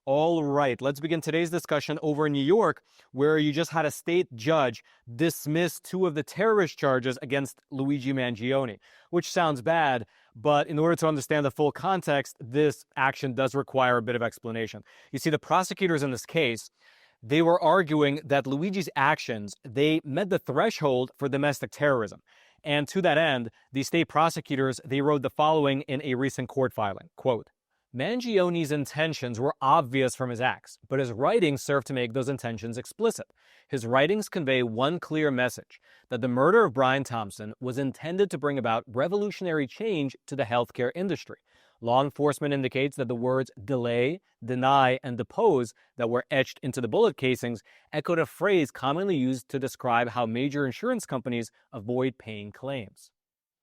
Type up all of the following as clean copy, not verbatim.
All right, let's begin today's discussion over in New York, where you just had a state judge dismiss two of the terrorist charges against Luigi Mangione, which sounds bad, but in order to understand the full context, this action does require a bit of explanation. You see, the prosecutors in this case, they were arguing that Luigi's actions, they met the threshold for domestic terrorism. And to that end, the state prosecutors, they wrote the following in a recent court filing, quote, Mangione's intentions were obvious from his acts, but his writings serve to make those intentions explicit. His writings convey one clear message, that the murder of Brian Thompson was intended to bring about revolutionary change to the healthcare industry. Law enforcement indicates that the words delay, deny, and depose that were etched into the bullet casings echoed a phrase commonly used to describe how major insurance companies avoid paying claims.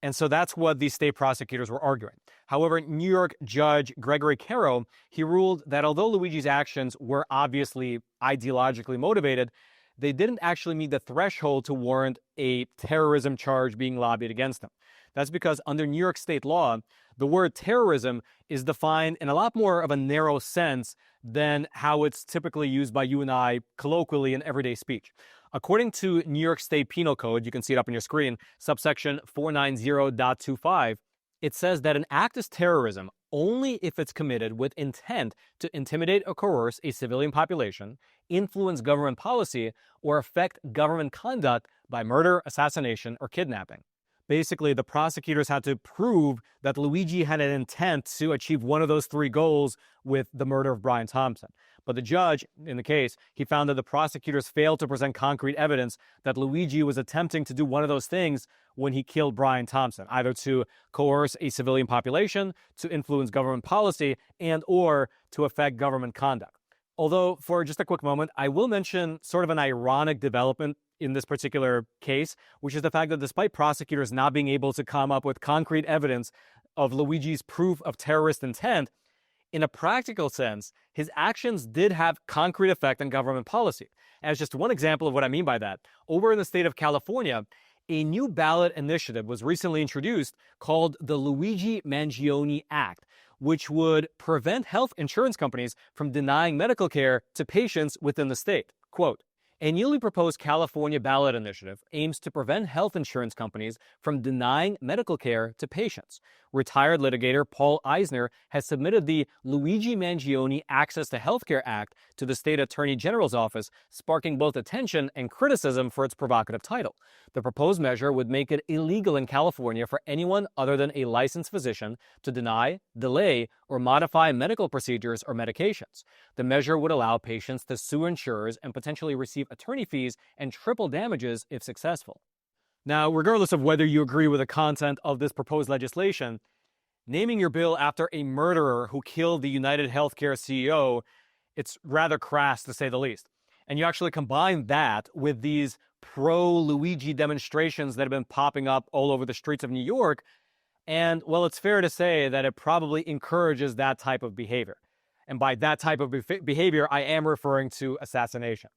And so that's what these state prosecutors were arguing. However, New York Judge Gregory Caro, he ruled that although Luigi's actions were obviously ideologically motivated, they didn't actually meet the threshold to warrant a terrorism charge being lobbied against them. That's because under New York state law, the word terrorism is defined in a lot more of a narrow sense than how it's typically used by you and I colloquially in everyday speech. According to New York State Penal Code, you can see it up on your screen, subsection 490.25, it says that an act is terrorism only if it's committed with intent to intimidate or coerce a civilian population, influence government policy, or affect government conduct by murder, assassination, or kidnapping. Basically, the prosecutors had to prove that Luigi had an intent to achieve one of those three goals with the murder of Brian Thompson. But the judge, in the case, he found that the prosecutors failed to present concrete evidence that Luigi was attempting to do one of those things when he killed Brian Thompson, either to coerce a civilian population, to influence government policy, and or to affect government conduct. Although, for just a quick moment, I will mention sort of an ironic development in this particular case, which is the fact that despite prosecutors not being able to come up with concrete evidence of Luigi's proof of terrorist intent, in a practical sense, his actions did have concrete effect on government policy. As just one example of what I mean by that, over in the state of California, a new ballot initiative was recently introduced called the Luigi Mangione Act, which would prevent health insurance companies from denying medical care to patients within the state. Quote, a newly proposed California ballot initiative aims to prevent health insurance companies from denying medical care to patients. Retired litigator Paul Eisner has submitted the Luigi Mangione Access to Healthcare Act to the state attorney general's office, sparking both attention and criticism for its provocative title. The proposed measure would make it illegal in California for anyone other than a licensed physician to deny, delay, or modify medical procedures or medications. The measure would allow patients to sue insurers and potentially receive attorney fees and triple damages if successful. Now, regardless of whether you agree with the content of this proposed legislation, naming your bill after a murderer who killed the United Healthcare CEO, it's rather crass to say the least. And you actually combine that with these pro-Luigi demonstrations that have been popping up all over the streets of New York, and, well, it's fair to say that it probably encourages that type of behavior. And by that type of behavior, I am referring to assassination.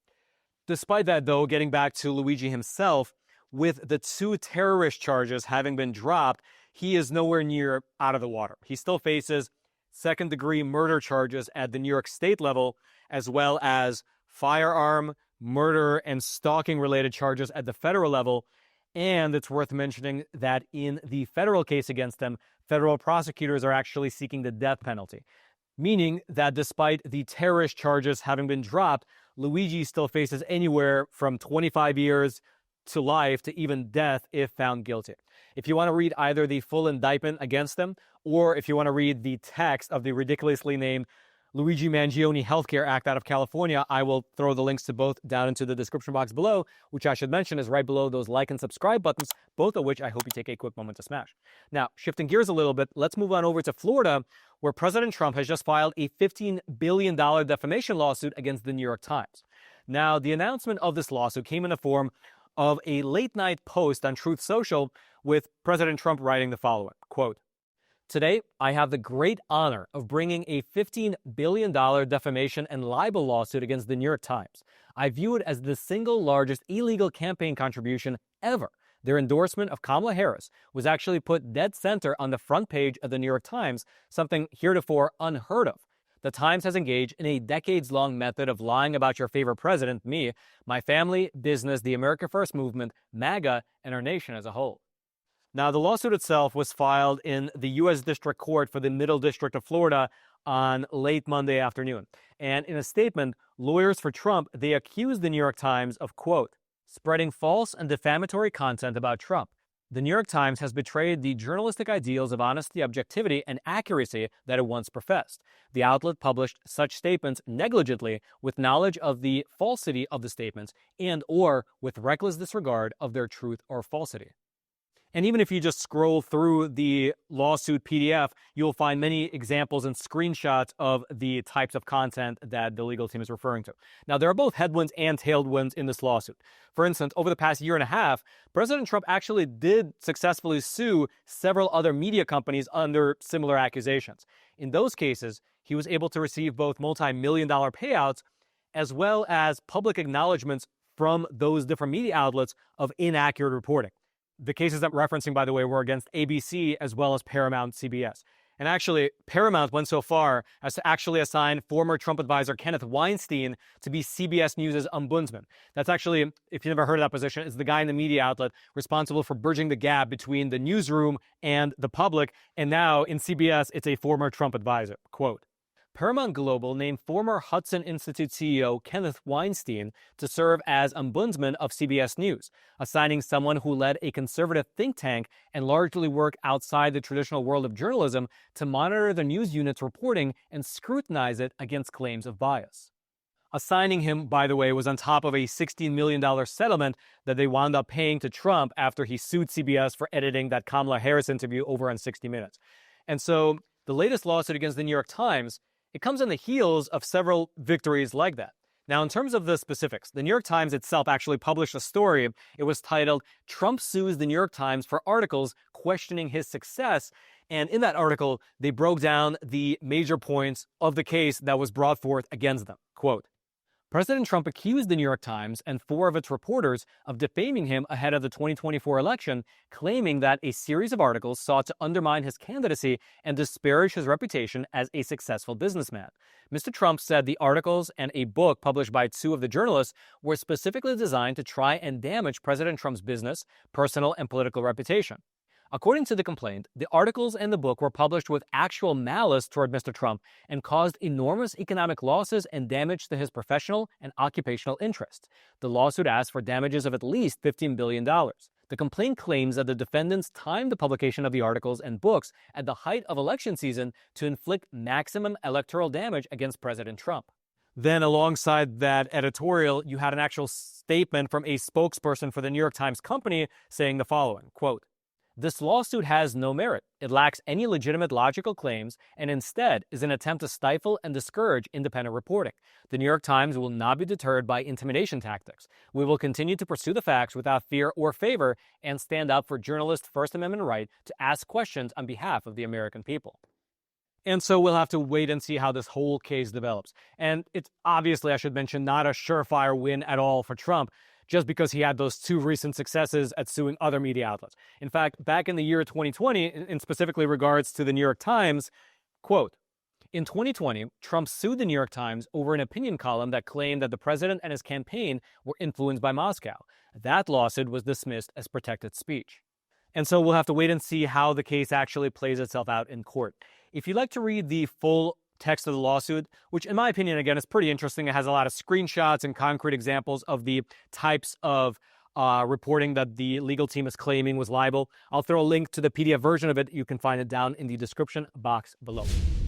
Despite that, though, getting back to Luigi himself, with the two terrorist charges having been dropped, he is nowhere near out of the water. He still faces second-degree murder charges at the New York State level, as well as firearm, murder, and stalking-related charges at the federal level. And it's worth mentioning that in the federal case against him, federal prosecutors are actually seeking the death penalty, meaning that despite the terrorist charges having been dropped, Luigi still faces anywhere from 25 years to life to even death if found guilty. If you want to read either the full indictment against them, or if you want to read the text of the ridiculously named Luigi Mangione Healthcare Act out of California, I will throw the links to both down into the description box below, which I should mention is right below those like and subscribe buttons, both of which I hope you take a quick moment to smash. Now, shifting gears a little bit, let's move on over to Florida, where President Trump has just filed a $15 billion defamation lawsuit against the New York Times. Now, the announcement of this lawsuit came in the form of a late-night post on Truth Social with President Trump writing the following, quote, today, I have the great honor of bringing a $15 billion defamation and libel lawsuit against the New York Times. I view it as the single largest illegal campaign contribution ever. Their endorsement of Kamala Harris was actually put dead center on the front page of the New York Times, something heretofore unheard of. The Times has engaged in a decades-long method of lying about your favorite president, me, my family, business, the America First movement, MAGA, and our nation as a whole. Now, the lawsuit itself was filed in the U.S. District Court for the Middle District of Florida on late Monday afternoon. And in a statement, lawyers for Trump, they accused the New York Times of, quote, spreading false and defamatory content about Trump. The New York Times has betrayed the journalistic ideals of honesty, objectivity, and accuracy that it once professed. The outlet published such statements negligently with knowledge of the falsity of the statements and or with reckless disregard of their truth or falsity. And even if you just scroll through the lawsuit PDF, you'll find many examples and screenshots of the types of content that the legal team is referring to. Now, there are both headwinds and tailwinds in this lawsuit. For instance, over the past year and a half, President Trump actually did successfully sue several other media companies under similar accusations. In those cases, he was able to receive both multi-million-dollar payouts as well as public acknowledgments from those different media outlets of inaccurate reporting. The cases I'm referencing, by the way, were against ABC as well as Paramount CBS. And actually, Paramount went so far as to actually assign former Trump advisor Kenneth Weinstein to be CBS News' ombudsman. That's actually, if you've never heard of that position, is the guy in the media outlet responsible for bridging the gap between the newsroom and the public. And now in CBS, it's a former Trump advisor. Quote, Paramount Global named former Hudson Institute CEO Kenneth Weinstein to serve as ombudsman of CBS News, assigning someone who led a conservative think tank and largely worked outside the traditional world of journalism to monitor the news unit's reporting and scrutinize it against claims of bias. Assigning him, by the way, was on top of a $16 million settlement that they wound up paying to Trump after he sued CBS for editing that Kamala Harris interview over on 60 Minutes. And so the latest lawsuit against the New York Times, it comes on the heels of several victories like that. Now, in terms of the specifics, the New York Times itself actually published a story. It was titled, Trump Sues the New York Times for Articles Questioning His Success. And in that article, they broke down the major points of the case that was brought forth against them. Quote, President Trump accused the New York Times and 4 of its reporters of defaming him ahead of the 2024 election, claiming that a series of articles sought to undermine his candidacy and disparage his reputation as a successful businessman. Mr. Trump said the articles and a book published by 2 of the journalists were specifically designed to try and damage President Trump's business, personal, and political reputation. According to the complaint, the articles and the book were published with actual malice toward Mr. Trump and caused enormous economic losses and damage to his professional and occupational interests. The lawsuit asked for damages of at least $15 billion. The complaint claims that the defendants timed the publication of the articles and books at the height of election season to inflict maximum electoral damage against President Trump. Then alongside that editorial, you had an actual statement from a spokesperson for the New York Times company saying the following, quote, this lawsuit has no merit. It lacks any legitimate logical claims and instead is an attempt to stifle and discourage independent reporting. The New York Times will not be deterred by intimidation tactics. We will continue to pursue the facts without fear or favor and stand up for journalists' First Amendment right to ask questions on behalf of the American people. And so we'll have to wait and see how this whole case develops. And it's obviously, I should mention, not a surefire win at all for Trump, just because he had those 2 recent successes at suing other media outlets. In fact, back in the year 2020, in specifically regards to the New York Times, quote, in 2020, Trump sued the New York Times over an opinion column that claimed that the president and his campaign were influenced by Moscow. That lawsuit was dismissed as protected speech. And so we'll have to wait and see how the case actually plays itself out in court. If you'd like to read the full text of the lawsuit, which in my opinion, again, is pretty interesting. It has a lot of screenshots and concrete examples of the types of reporting that the legal team is claiming was libel. I'll throw a link to the PDF version of it. You can find it down in the description box below.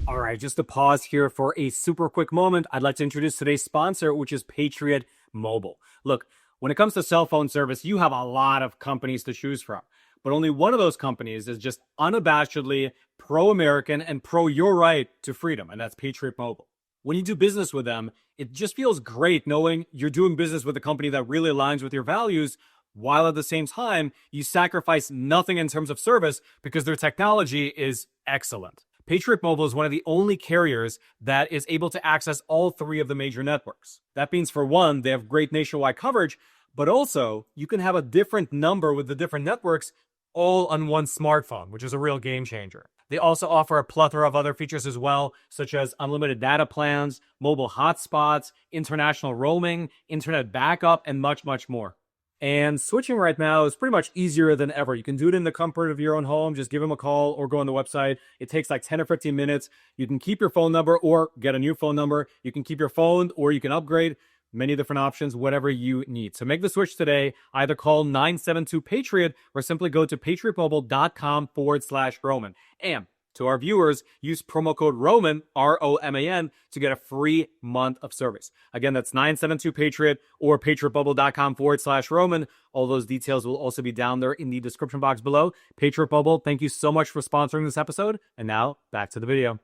All right, just to pause here for a super quick moment, I'd like to introduce today's sponsor, which is Patriot Mobile. Look, when it comes to cell phone service, you have a lot of companies to choose from. But only one of those companies is just unabashedly pro-American and pro your right to freedom, and that's Patriot Mobile. When you do business with them, it just feels great knowing you're doing business with a company that really aligns with your values, while at the same time, you sacrifice nothing in terms of service because their technology is excellent. Patriot Mobile is one of the only carriers that is able to access all 3 of the major networks. That means, for one, they have great nationwide coverage, but also you can have a different number with the different networks all on one smartphone, which is a real game changer. They also offer a plethora of other features as well, such as unlimited data plans, mobile hotspots, international roaming, internet backup, and much, much more. And switching right now is pretty much easier than ever. You can do it in the comfort of your own home. Just give them a call or go on the website. It takes like 10 or 15 minutes. You can keep your phone number or get a new phone number. You can keep your phone or you can upgrade. Many different options, whatever you need. So make the switch today. Either call 972-PATRIOT or simply go to patriotmobile.com/Roman. And to our viewers, use promo code ROMAN, ROMAN, to get a free month of service. Again, that's 972-PATRIOT or patriotmobile.com/Roman. All those details will also be down there in the description box below. Patriot Mobile, thank you so much for sponsoring this episode. And now, back to the video.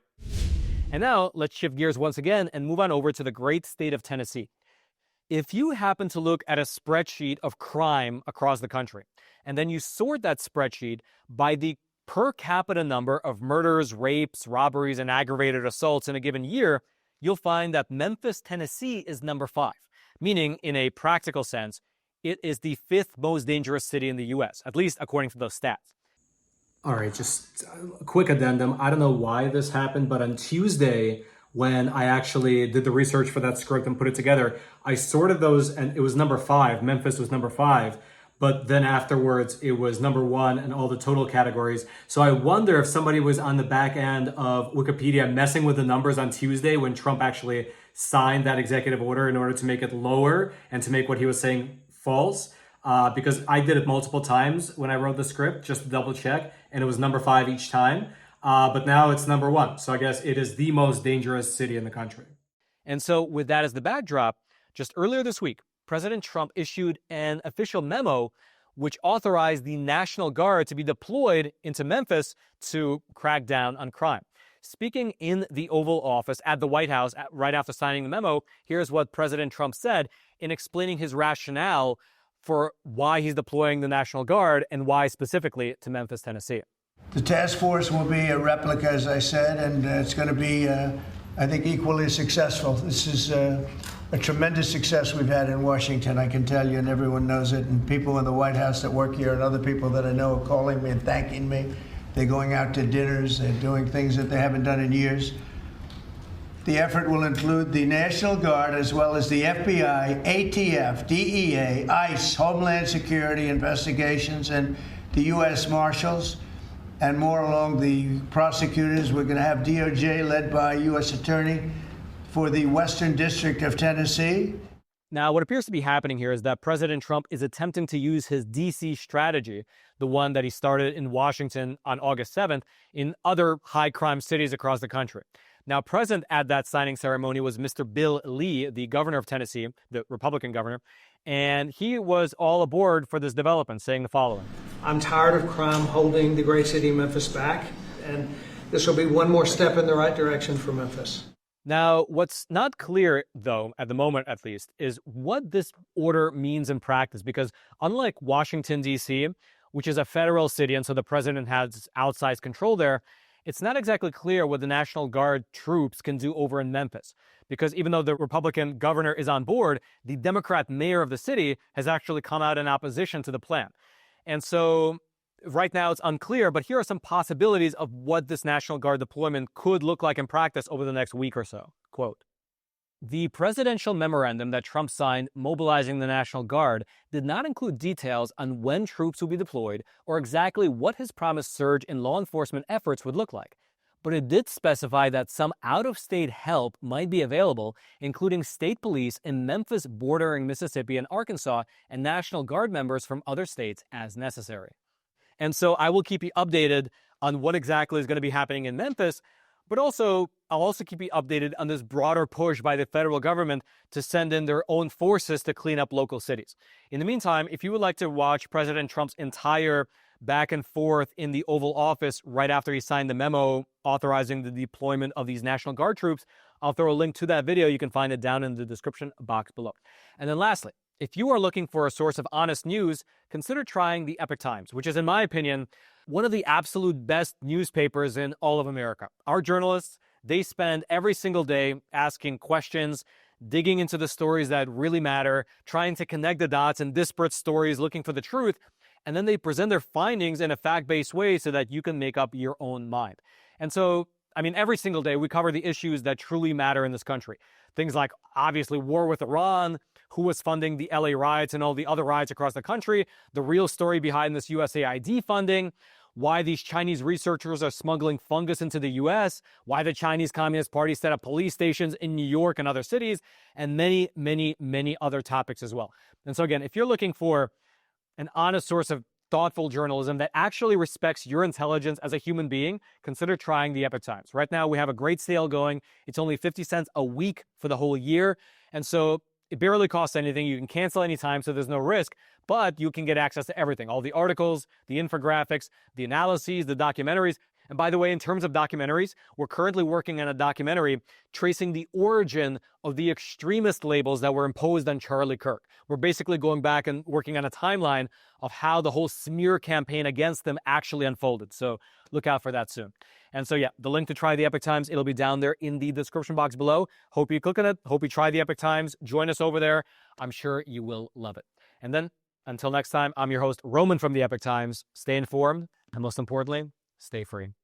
And now, let's shift gears once again and move on over to the great state of Tennessee. If you happen to look at a spreadsheet of crime across the country, and then you sort that spreadsheet by the per capita number of murders, rapes, robberies, and aggravated assaults in a given year, you'll find that Memphis, Tennessee is number 5, meaning in a practical sense, it is the 5th most dangerous city in the U.S., at least according to those stats. All right, just a quick addendum. I don't know why this happened, but on Tuesday, when I actually did the research for that script and put it together, I sorted those and it was number 5. Memphis was number 5. But then afterwards, it was number 1 in all the total categories. So I wonder if somebody was on the back end of Wikipedia messing with the numbers on Tuesday when Trump actually signed that executive order in order to make it lower and to make what he was saying false. Because I did it multiple times when I wrote the script, just to double check, and it was number 5 each time. But now it's number 1. So I guess it is the most dangerous city in the country. And so with that as the backdrop, just earlier this week, President Trump issued an official memo which authorized the National Guard to be deployed into Memphis to crack down on crime. Speaking in the Oval Office at the White House right after signing the memo, here's what President Trump said in explaining his rationale for why he's deploying the National Guard and why specifically to Memphis, Tennessee. The task force will be a replica, as I said, and it's going to be, I think, equally successful. This is a tremendous success we've had in Washington, I can tell you, and everyone knows it. And people in the White House that work here and other people that I know are calling me and thanking me. They're going out to dinners. They're doing things that they haven't done in years. The effort will include the National Guard as well as the FBI, ATF, DEA, ICE, Homeland Security investigations, and the U.S. Marshals, and more along the prosecutors. We're going to have DOJ led by U.S. Attorney for the Western District of Tennessee. Now, what appears to be happening here is that President Trump is attempting to use his D.C. strategy, the one that he started in Washington on August 7th, in other high-crime cities across the country. Now, present at that signing ceremony was Mr. Bill Lee, the governor of Tennessee, the Republican governor, and he was all aboard for this development, saying the following. I'm tired of crime holding the great city of Memphis back, and this will be one more step in the right direction for Memphis. Now, what's not clear, though, at the moment at least, is what this order means in practice, because unlike Washington, D.C., which is a federal city, and so the president has outsized control there, it's not exactly clear what the National Guard troops can do over in Memphis. Because even though the Republican governor is on board, the Democrat mayor of the city has actually come out in opposition to the plan. And so right now it's unclear, but here are some possibilities of what this National Guard deployment could look like in practice over the next week or so. Quote, the presidential memorandum that Trump signed mobilizing the National Guard did not include details on when troops would be deployed or exactly what his promised surge in law enforcement efforts would look like. But it did specify that some out-of-state help might be available, including state police in Memphis bordering Mississippi and Arkansas, and National Guard members from other states as necessary. And so I will keep you updated on what exactly is going to be happening in Memphis, but I'll also keep you updated on this broader push by the federal government to send in their own forces to clean up local cities. In the meantime, if you would like to watch President Trump's entire back and forth in the Oval Office right after he signed the memo authorizing the deployment of these National Guard troops, I'll throw a link to that video. You can find it down in the description box below. And then lastly, if you are looking for a source of honest news, consider trying the Epoch Times, which is, in my opinion, one of the absolute best newspapers in all of America. Our journalists, they spend every single day asking questions, digging into the stories that really matter, trying to connect the dots in disparate stories, looking for the truth. and then they present their findings in a fact-based way so that you can make up your own mind. And so, I mean, every single day we cover the issues that truly matter in this country. Things like, obviously, war with Iran, who was funding the LA riots and all the other riots across the country, the real story behind this USAID funding, why these Chinese researchers are smuggling fungus into the US, why the Chinese Communist Party set up police stations in New York and other cities, and many, many, many other topics as well. And so again, if you're looking for an honest source of thoughtful journalism that actually respects your intelligence as a human being, consider trying the Epoch Times. Right now, we have a great sale going. It's only 50 cents a week for the whole year. And so it barely costs anything. You can cancel anytime, so there's no risk, but you can get access to everything. All the articles, the infographics, the analyses, the documentaries. And by the way, in terms of documentaries, we're currently working on a documentary tracing the origin of the extremist labels that were imposed on Charlie Kirk. We're basically going back and working on a timeline of how the whole smear campaign against them actually unfolded. So look out for that soon. And so, yeah, the link to try the Epoch Times, it'll be down there in the description box below. Hope you click on it. Hope you try the Epoch Times. Join us over there. I'm sure you will love it. And then, until next time, I'm your host, Roman from the Epoch Times. Stay informed, and most importantly, stay free.